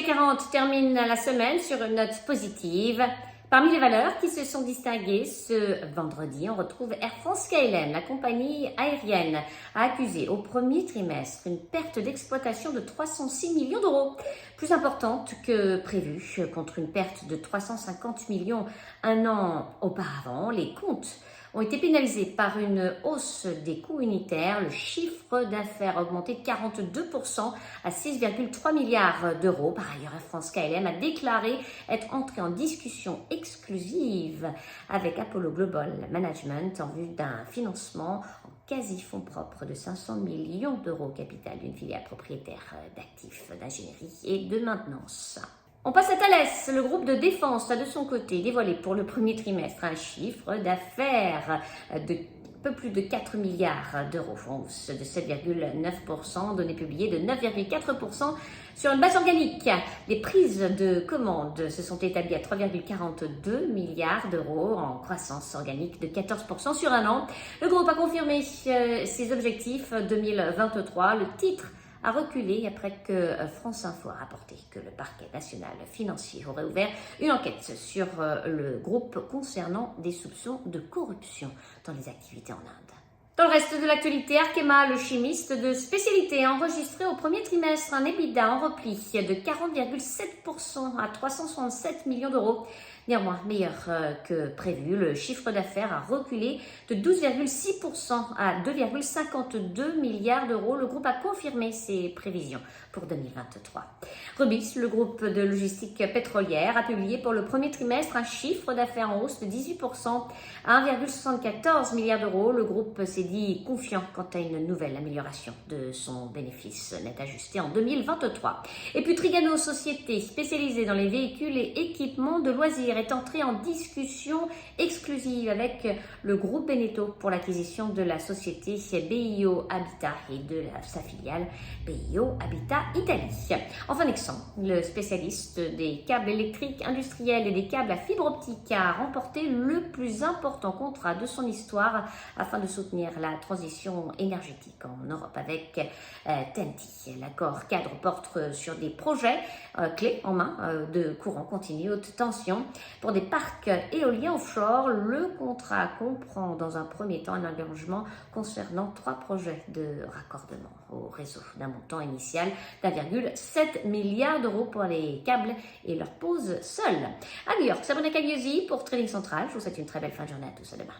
CAC 40 termine la semaine sur une note positive. Parmi les valeurs qui se sont distinguées ce vendredi, on retrouve Air France-KLM. La compagnie aérienne a accusé au premier trimestre une perte d'exploitation de 306 millions d'euros, plus importante que prévu, contre une perte de 350 millions un an auparavant. Les comptes ont été pénalisés par une hausse des coûts unitaires. Le chiffre d'affaires a augmenté de 42% à 6,3 milliards d'euros. Par ailleurs, Air France-KLM a déclaré être entré en discussion exclusive avec Apollo Global Management en vue d'un financement en quasi-fonds propres de 500 millions d'euros au capital d'une filiale propriétaire d'actifs d'ingénierie et de maintenance. On passe à Thales. Le groupe de défense a de son côté dévoilé pour le premier trimestre un chiffre d'affaires de peu plus de 4 milliards d'euros, en hausse de 7,9%, données publiées de 9,4% sur une base organique. Les prises de commandes se sont établies à 3,42 milliards d'euros en croissance organique de 14% sur un an. Le groupe a confirmé ses objectifs 2023. Le titre a reculé après que France Info a rapporté que le parquet national financier aurait ouvert une enquête sur le groupe concernant des soupçons de corruption dans les activités en Inde. Dans le reste de l'actualité, Arkema, le chimiste de spécialité, a enregistré au premier trimestre un EBITDA en repli de 40,7% à 367 millions d'euros. Néanmoins, meilleur que prévu, le chiffre d'affaires a reculé de 12,6% à 2,52 milliards d'euros. Le groupe a confirmé ses prévisions pour 2023. Rubis, le groupe de logistique pétrolière, a publié pour le premier trimestre un chiffre d'affaires en hausse de 18% à 1,74 milliard d'euros. Le groupe s'est dit confiant quant à une nouvelle amélioration de son bénéfice net ajusté en 2023. Et puis Trigano, société spécialisée dans les véhicules et équipements de loisirs, est entré en discussion exclusive avec le groupe Beneteau pour l'acquisition de la société BIO Habitat et de sa filiale BIO Habitat Italie. Enfin, Nexans, le spécialiste des câbles électriques industriels et des câbles à fibre optique, a remporté le plus important contrat de son histoire afin de soutenir la transition énergétique en Europe avec TenneT. L'accord cadre porte sur des projets clés en main de courant continu haute tension pour des parcs éoliens offshore. Le contrat comprend dans un premier temps un engagement concernant 3 projets de raccordement au réseau d'un montant initial d'1,7 milliard d'euros pour les câbles et leur pose seule. À New York, Sabrina Cagliosi pour Trading Central. Je vous souhaite une très belle fin de journée à tous. À demain.